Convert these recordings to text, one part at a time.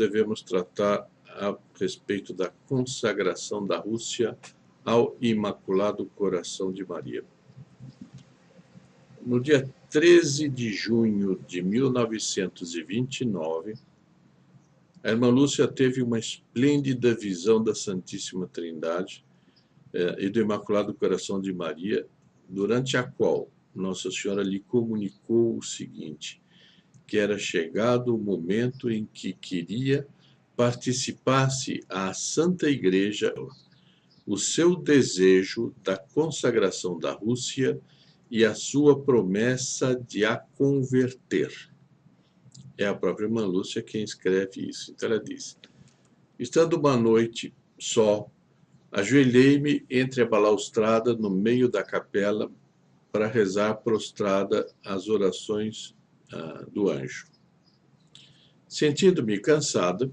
devemos tratar a respeito da consagração da Rússia ao Imaculado Coração de Maria. No dia 13 de junho de 1929, a irmã Lúcia teve uma esplêndida visão da Santíssima Trindade e do Imaculado Coração de Maria, durante a qual Nossa Senhora lhe comunicou o seguinte, que era chegado o momento em que queria participasse à Santa Igreja o seu desejo da consagração da Rússia e a sua promessa de a converter. É a própria irmã Lúcia quem escreve isso. Então ela diz, estando uma noite só, ajoelhei-me entre a balaustrada no meio da capela para rezar prostrada as orações do anjo. Sentindo-me cansada,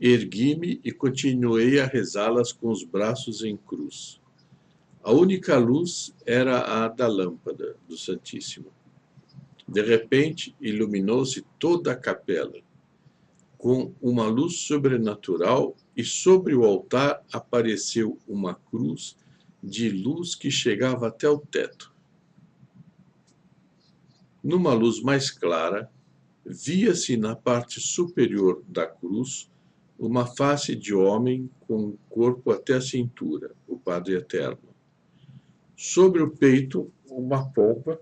ergui-me e continuei a rezá-las com os braços em cruz. A única luz era a da lâmpada do Santíssimo. De repente, iluminou-se toda a capela, com uma luz sobrenatural, e sobre o altar apareceu uma cruz de luz que chegava até o teto. Numa luz mais clara, via-se na parte superior da cruz uma face de homem com o corpo até a cintura, o Padre Eterno. Sobre o peito, uma pompa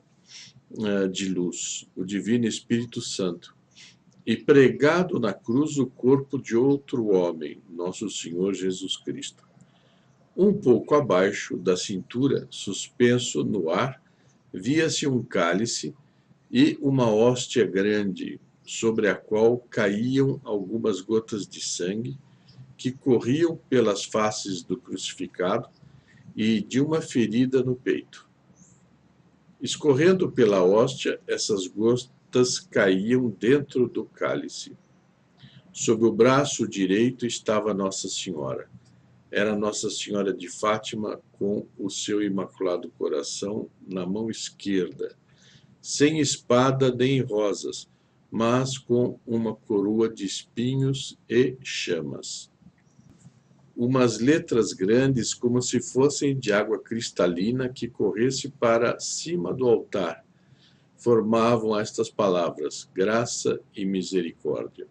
de luz, o Divino Espírito Santo, e pregado na cruz o corpo de outro homem, nosso Senhor Jesus Cristo. Um pouco abaixo da cintura, suspenso no ar, via-se um cálice e uma hóstia grande, sobre a qual caíam algumas gotas de sangue, que corriam pelas faces do crucificado e de uma ferida no peito. Escorrendo pela hóstia, essas gotas caíam dentro do cálice. Sob o braço direito estava Nossa Senhora. Era Nossa Senhora de Fátima com o seu Imaculado Coração na mão esquerda, sem espada nem rosas, mas com uma coroa de espinhos e chamas. Umas letras grandes, como se fossem de água cristalina, que corresse para cima do altar, formavam estas palavras, graça e misericórdia.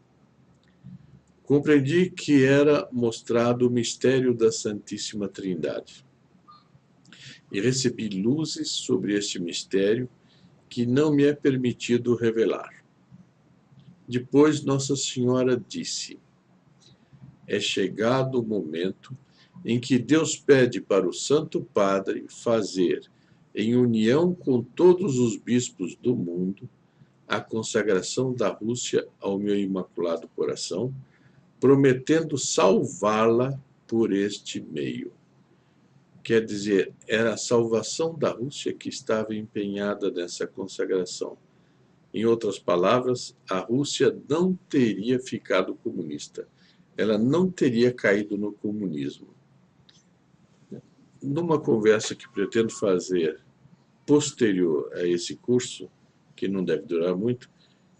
Compreendi que era mostrado o mistério da Santíssima Trindade. E recebi luzes sobre este mistério que não me é permitido revelar. Depois Nossa Senhora disse, é chegado o momento em que Deus pede para o Santo Padre fazer, em união com todos os bispos do mundo, a consagração da Rússia ao meu Imaculado Coração, prometendo salvá-la por este meio. Quer dizer, era a salvação da Rússia que estava empenhada nessa consagração. Em outras palavras, a Rússia não teria ficado comunista. Ela não teria caído no comunismo. Numa conversa que pretendo fazer posterior a esse curso, que não deve durar muito,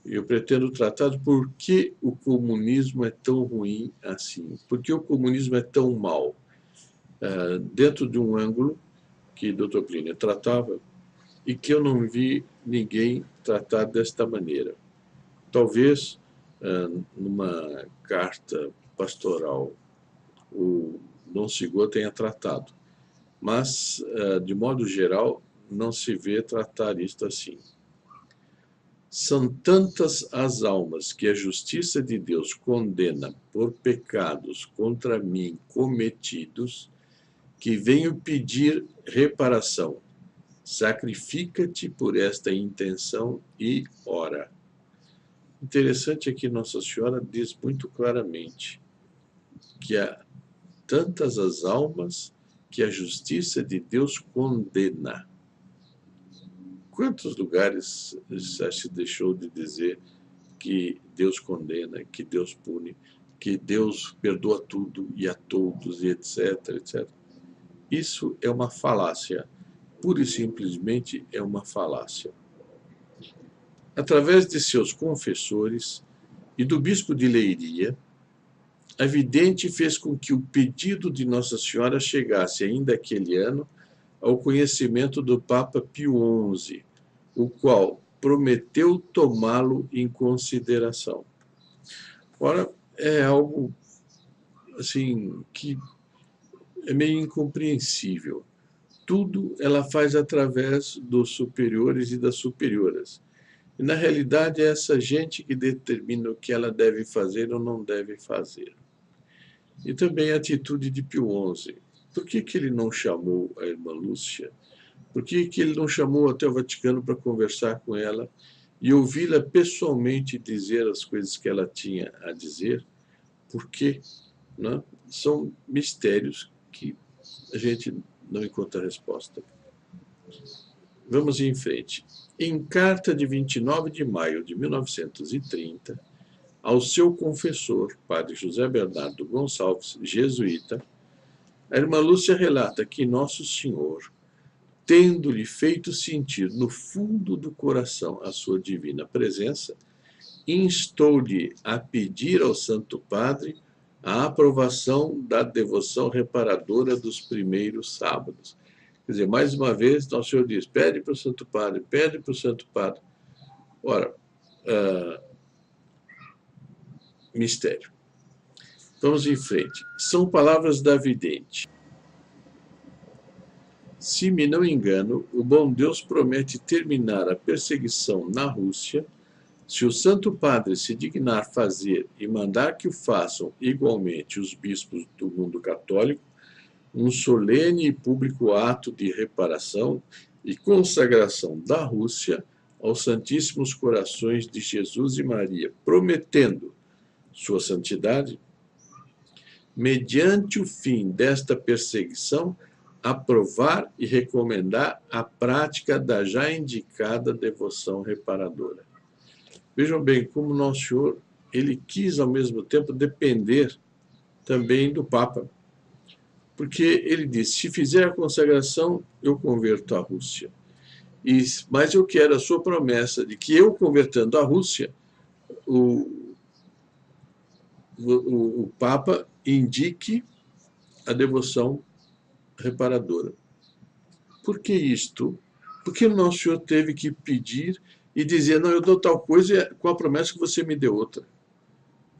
eu pretendo tratar de por que o comunismo é tão ruim assim, por que o comunismo é tão mau. Dentro de um ângulo que o Dr. Plínio tratava e que eu não vi ninguém tratar desta maneira. Talvez, numa carta pastoral, o Dom Sigô tenha tratado, mas, de modo geral, não se vê tratar isto assim. São tantas as almas que a justiça de Deus condena por pecados contra mim cometidos, que venho pedir reparação. Sacrifica-te por esta intenção e ora. Interessante é que Nossa Senhora diz muito claramente que há tantas as almas que a justiça de Deus condena. Quantos lugares já se deixou de dizer que Deus condena, que Deus pune, que Deus perdoa tudo e a todos, e etc, etc. Isso é uma falácia. Pura e simplesmente é uma falácia. Através de seus confessores e do bispo de Leiria, a vidente fez com que o pedido de Nossa Senhora chegasse ainda aquele ano ao conhecimento do Papa Pio XI, o qual prometeu tomá-lo em consideração. Ora, é algo assim que é meio incompreensível. Tudo ela faz através dos superiores e das superioras. E, na realidade, é essa gente que determina o que ela deve fazer ou não deve fazer. E também a atitude de Pio XI. Por que ele não chamou a irmã Lúcia? Por que ele não chamou até o Vaticano para conversar com ela e ouvi-la pessoalmente dizer as coisas que ela tinha a dizer? Porque, né, são mistérios que a gente não encontra resposta. Vamos em frente. Em carta de 29 de maio de 1930, ao seu confessor, padre José Bernardo Gonçalves, jesuíta, a irmã Lúcia relata que Nosso Senhor, tendo-lhe feito sentir no fundo do coração a sua divina presença, instou-lhe a pedir ao Santo Padre a aprovação da devoção reparadora dos primeiros sábados. Quer dizer, mais uma vez, Nosso Senhor diz, pede para o Santo Padre, pede para o Santo Padre. Ora, mistério. Vamos em frente. São palavras da vidente. Se me não engano, o bom Deus promete terminar a perseguição na Rússia se o Santo Padre se dignar fazer e mandar que o façam igualmente os bispos do mundo católico, um solene e público ato de reparação e consagração da Rússia aos Santíssimos Corações de Jesus e Maria, prometendo sua santidade, mediante o fim desta perseguição, aprovar e recomendar a prática da já indicada devoção reparadora. Vejam bem como Nosso Senhor, ele quis ao mesmo tempo depender também do Papa, porque ele disse, se fizer a consagração, eu converto a Rússia. Mas eu quero a sua promessa de que eu, convertendo a Rússia, o Papa indique a devoção reparadora. Por que isto? Porque o Nosso Senhor teve que pedir e dizer, não, eu dou tal coisa com a promessa que você me deu outra.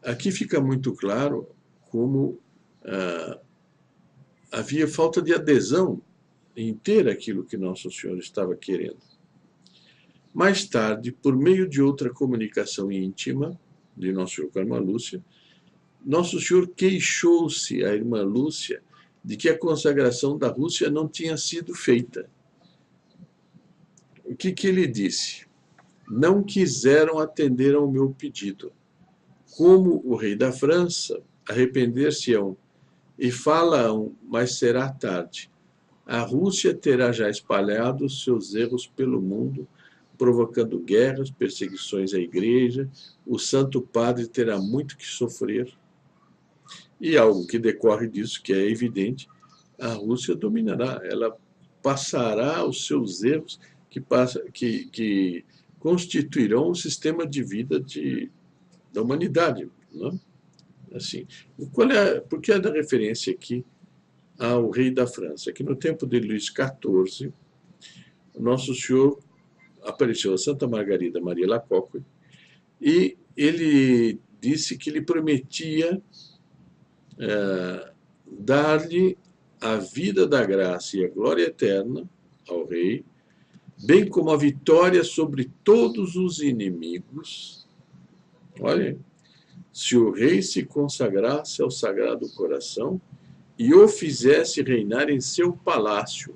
Aqui fica muito claro como havia falta de adesão em ter aquilo que Nosso Senhor estava querendo. Mais tarde, por meio de outra comunicação íntima de Nosso Senhor com a irmã Lúcia, Nosso Senhor queixou-se à irmã Lúcia de que a consagração da Rússia não tinha sido feita. O que ele disse? Não quiseram atender ao meu pedido. Como o rei da França, arrepender-se-ão e falam, mas será tarde. A Rússia terá já espalhado seus erros pelo mundo, provocando guerras, perseguições à igreja. O Santo Padre terá muito que sofrer. E algo que decorre disso, que é evidente, a Rússia dominará, ela passará os seus erros que constituirão o sistema de vida da humanidade. Não? Assim, por que é da referência aqui ao rei da França? Que no tempo de Luís XIV, Nosso Senhor apareceu a Santa Margarida Maria Lacoque e ele disse que lhe prometia dar-lhe a vida da graça e a glória eterna ao rei, bem como a vitória sobre todos os inimigos. Olha, se o rei se consagrasse ao Sagrado Coração e o fizesse reinar em seu palácio,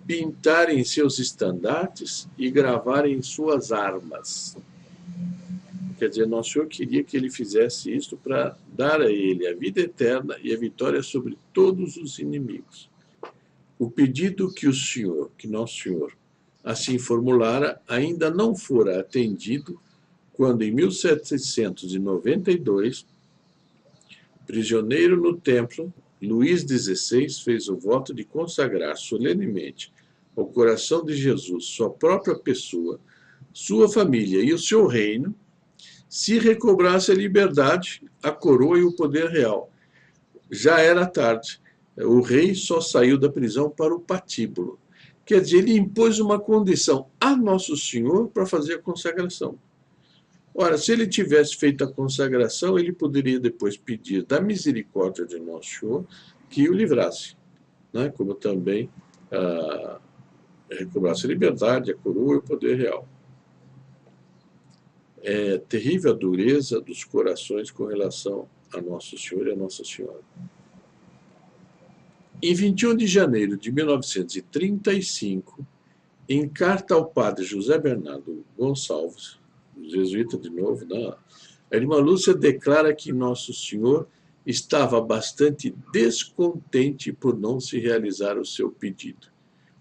pintar em seus estandartes e gravar em suas armas. Quer dizer, Nosso Senhor queria que ele fizesse isso para dar a ele a vida eterna e a vitória sobre todos os inimigos. O pedido que Nosso Senhor assim formulara ainda não fora atendido quando, em 1792, prisioneiro no templo, Luís XVI fez o voto de consagrar solenemente ao coração de Jesus sua própria pessoa, sua família e o seu reino, se recobrasse a liberdade, a coroa e o poder real. Já era tarde. O rei só saiu da prisão para o patíbulo. Quer dizer, ele impôs uma condição a Nosso Senhor para fazer a consagração. Ora, se ele tivesse feito a consagração, ele poderia depois pedir da misericórdia de Nosso Senhor que o livrasse, né? Como também recobrasse a liberdade, a coroa e o poder real. É terrível a dureza dos corações com relação a Nosso Senhor e a Nossa Senhora. Em 21 de janeiro de 1935, em carta ao padre José Bernardo Gonçalves, jesuíta de novo, né? A irmã Lúcia declara que Nosso Senhor estava bastante descontente por não se realizar o seu pedido.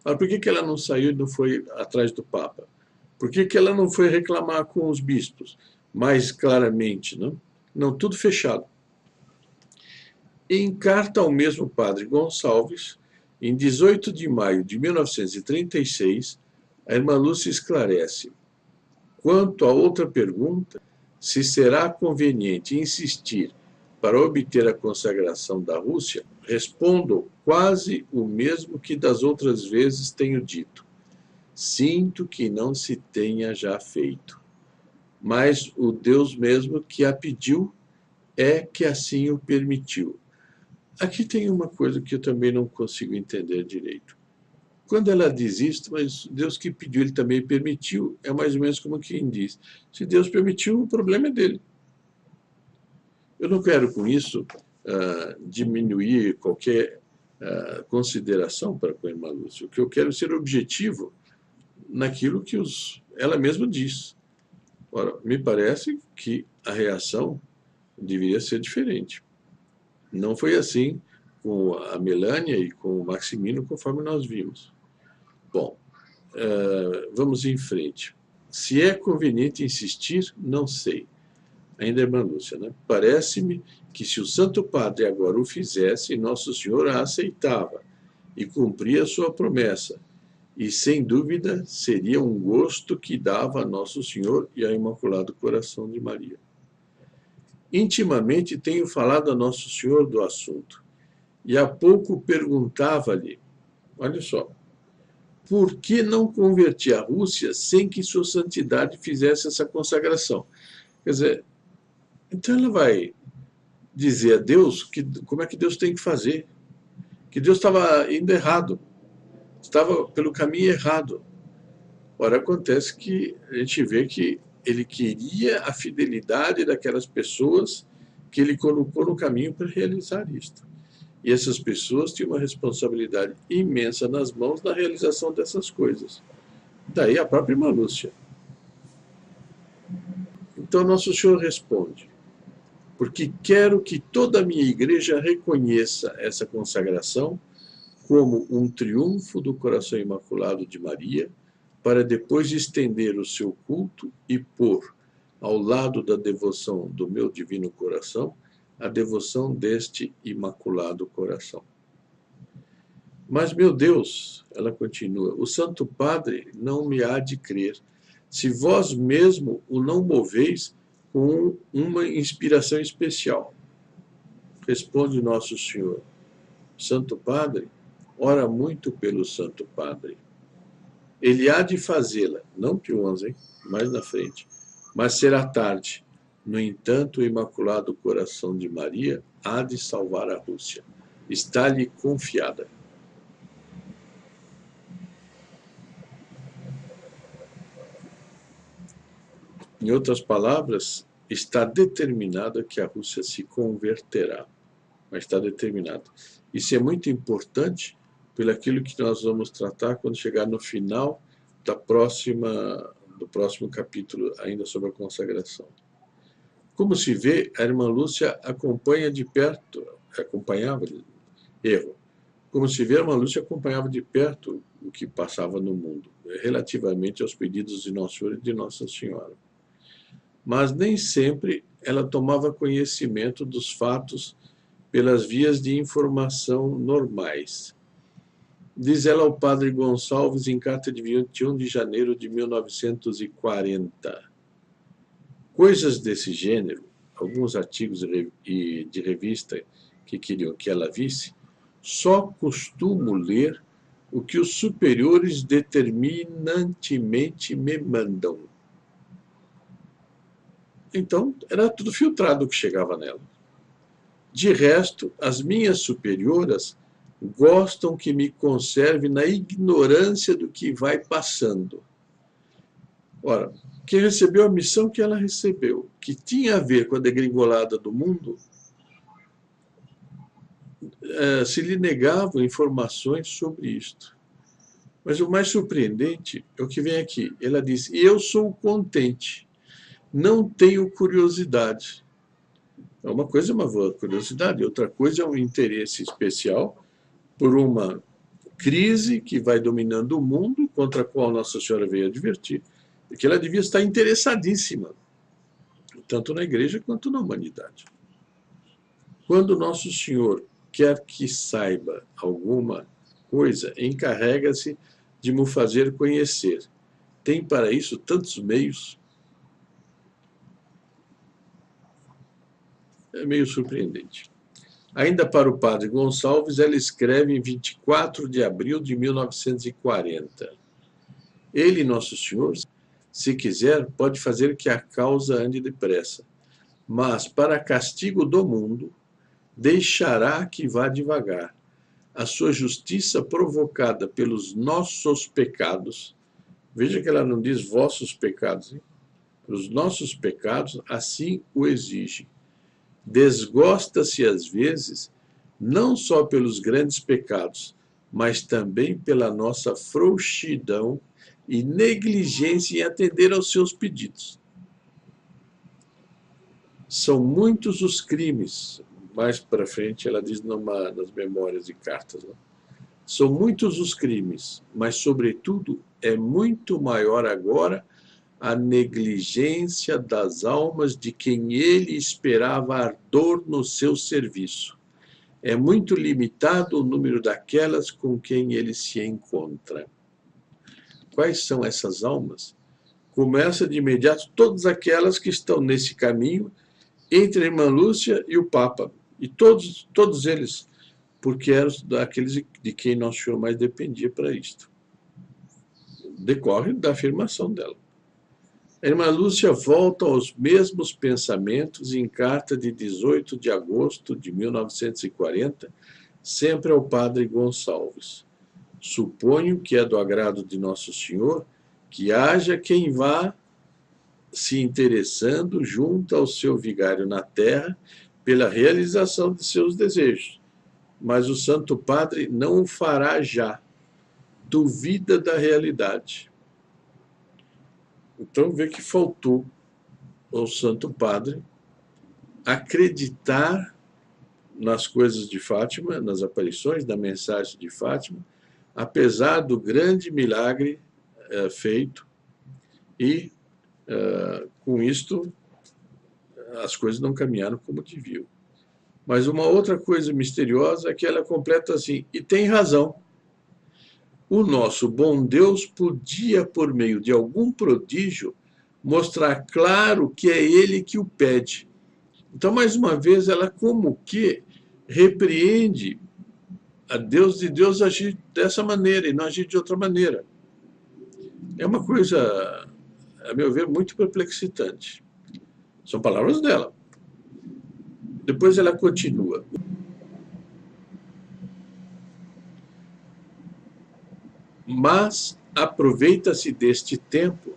Mas por que ela não saiu e não foi atrás do Papa? Por que ela não foi reclamar com os bispos? Mais claramente, não? Não, tudo fechado. Em carta ao mesmo padre Gonçalves, em 18 de maio de 1936, a irmã Lúcia esclarece: quanto a outra pergunta, se será conveniente insistir para obter a consagração da Rússia, respondo quase o mesmo que das outras vezes tenho dito. Sinto que não se tenha já feito, mas o Deus mesmo que a pediu é que assim o permitiu. Aqui tem uma coisa que eu também não consigo entender direito. Quando ela diz isso, mas Deus que pediu, ele também permitiu, é mais ou menos como quem diz: se Deus permitiu, o problema é dele. Eu não quero com isso diminuir qualquer consideração para com a irmã Lúcia. O que eu quero é ser objetivo naquilo que ela mesma diz. Ora, me parece que a reação deveria ser diferente. Não foi assim com a Melânia e com o Maximino, conforme nós vimos. Bom, vamos em frente. Se é conveniente insistir, não sei. Ainda é irmã Lúcia, né? Parece-me que se o Santo Padre agora o fizesse, Nosso Senhor a aceitava e cumpria a sua promessa. E, sem dúvida, seria um gosto que dava a Nosso Senhor e ao Imaculado Coração de Maria. Intimamente tenho falado a Nosso Senhor do assunto, e há pouco perguntava-lhe, olha só, por que não converti a Rússia sem que Sua Santidade fizesse essa consagração? Quer dizer, então ela vai dizer a Deus como é que Deus tem que fazer, que Deus estava indo errado, estava pelo caminho errado. Ora, acontece que a gente vê que ele queria a fidelidade daquelas pessoas que ele colocou no caminho para realizar isto. E essas pessoas tinham uma responsabilidade imensa nas mãos na realização dessas coisas. Daí a própria irmã Lúcia. Então Nosso Senhor responde: porque quero que toda a minha igreja reconheça essa consagração como um triunfo do coração imaculado de Maria, para depois estender o seu culto e pôr, ao lado da devoção do meu divino coração, a devoção deste imaculado coração. Mas, meu Deus, ela continua, o Santo Padre não me há de crer, se vós mesmo o não moveis com uma inspiração especial. Responde Nosso Senhor: Santo Padre, ora muito pelo Santo Padre. Ele há de fazê-la, não Pio XI, hein? Mais na frente, mas será tarde. No entanto, o Imaculado Coração de Maria há de salvar a Rússia. Está-lhe confiada. Em outras palavras, está determinada que a Rússia se converterá. Mas está determinado. Isso é muito importante pelo aquilo que nós vamos tratar quando chegar no final do próximo capítulo, ainda sobre a consagração. Como se vê, a irmã Lúcia acompanhava de perto o que passava no mundo, relativamente aos pedidos de Nosso Senhor e de Nossa Senhora. Mas nem sempre ela tomava conhecimento dos fatos pelas vias de informação normais. Diz ela ao padre Gonçalves em carta de 21 de janeiro de 1940. Coisas desse gênero, alguns artigos de revista que queriam que ela visse, só costumo ler o que os superiores determinantemente me mandam. Então, era tudo filtrado o que chegava nela. De resto, as minhas superioras gostam que me conserve na ignorância do que vai passando. Ora, quem recebeu a missão que ela recebeu, que tinha a ver com a degringolada do mundo, se lhe negavam informações sobre isto. Mas o mais surpreendente é o que vem aqui. Ela diz: eu sou contente, não tenho curiosidade. Uma coisa é uma curiosidade, outra coisa é um interesse especial por uma crise que vai dominando o mundo, contra a qual Nossa Senhora veio advertir, e que ela devia estar interessadíssima, tanto na igreja quanto na humanidade. Quando Nosso Senhor quer que saiba alguma coisa, encarrega-se de me fazer conhecer. Tem para isso tantos meios. É meio surpreendente. Ainda para o padre Gonçalves, ela escreve em 24 de abril de 1940. Ele, Nosso Senhor, se quiser, pode fazer que a causa ande depressa, mas para castigo do mundo, deixará que vá devagar. A sua justiça provocada pelos nossos pecados, veja que ela não diz vossos pecados, hein? Os nossos pecados assim o exigem. Desgosta-se às vezes, não só pelos grandes pecados, mas também pela nossa frouxidão e negligência em atender aos seus pedidos. São muitos os crimes, mais para frente ela diz nas memórias e cartas, né? São muitos os crimes, mas sobretudo é muito maior agora a negligência das almas de quem ele esperava ardor no seu serviço. É muito limitado o número daquelas com quem ele se encontra. Quais são essas almas? Começa de imediato todas aquelas que estão nesse caminho entre a irmã Lúcia e o Papa. E todos eles, porque eram daqueles de quem Nosso Senhor mais dependia para isto. Decorre da afirmação dela. A irmã Lúcia volta aos mesmos pensamentos em carta de 18 de agosto de 1940, sempre ao padre Gonçalves. Suponho que é do agrado de Nosso Senhor que haja quem vá se interessando junto ao seu vigário na terra pela realização de seus desejos. Mas o Santo Padre não o fará já. Duvida da realidade. Então, vê que faltou ao Santo Padre acreditar nas coisas de Fátima, nas aparições da mensagem de Fátima, apesar do grande milagre feito, e com isto as coisas não caminharam como deviam. Mas uma outra coisa misteriosa é que ela completa assim: e tem razão. O nosso bom Deus podia, por meio de algum prodígio, mostrar claro que é ele que o pede. Então, mais uma vez, ela como que repreende a Deus de Deus agir dessa maneira e não agir de outra maneira. É uma coisa, a meu ver, muito perplexitante. São palavras dela. Depois ela continua. Mas aproveita-se deste tempo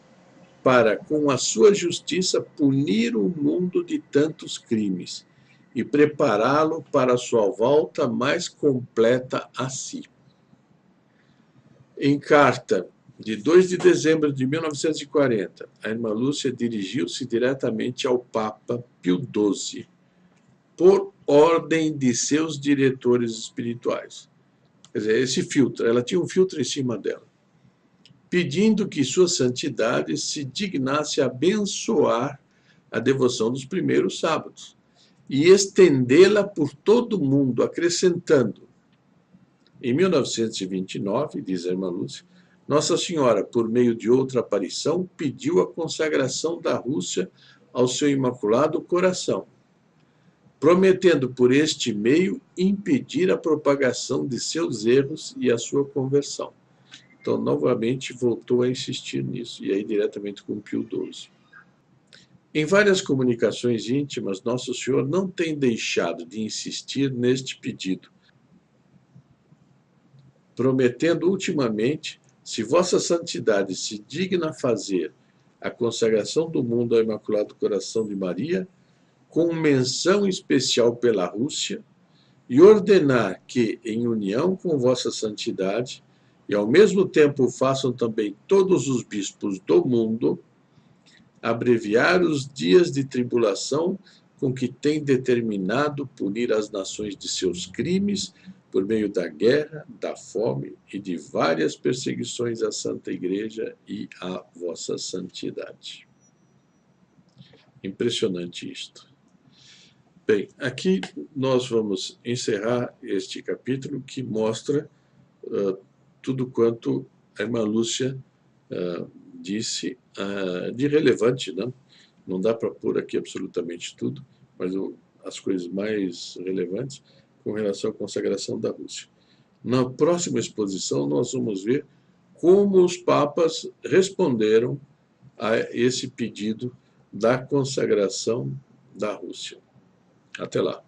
para, com a sua justiça, punir o mundo de tantos crimes e prepará-lo para a sua volta mais completa a si. Em carta de 2 de dezembro de 1940, a irmã Lúcia dirigiu-se diretamente ao Papa Pio XII, por ordem de seus diretores espirituais. Quer dizer, esse filtro, ela tinha um filtro em cima dela, pedindo que sua santidade se dignasse a abençoar a devoção dos primeiros sábados e estendê-la por todo o mundo, acrescentando: em 1929, diz a irmã Lúcia, Nossa Senhora, por meio de outra aparição, pediu a consagração da Rússia ao seu imaculado coração, prometendo por este meio impedir a propagação de seus erros e a sua conversão. Então, novamente, voltou a insistir nisso, e aí diretamente com Pio XII. Em várias comunicações íntimas, Nosso Senhor não tem deixado de insistir neste pedido, prometendo ultimamente, se Vossa Santidade se digna fazer a consagração do mundo ao Imaculado Coração de Maria, com menção especial pela Rússia, e ordenar que, em união com Vossa Santidade, e ao mesmo tempo façam também todos os bispos do mundo, abreviar os dias de tribulação com que tem determinado punir as nações de seus crimes, por meio da guerra, da fome e de várias perseguições à Santa Igreja e à Vossa Santidade. Impressionante isto. Bem, aqui nós vamos encerrar este capítulo que mostra tudo quanto a irmã Lúcia disse de relevante, né? Não dá para pôr aqui absolutamente tudo, mas as coisas mais relevantes com relação à consagração da Rússia. Na próxima exposição, nós vamos ver como os papas responderam a esse pedido da consagração da Rússia. Até lá.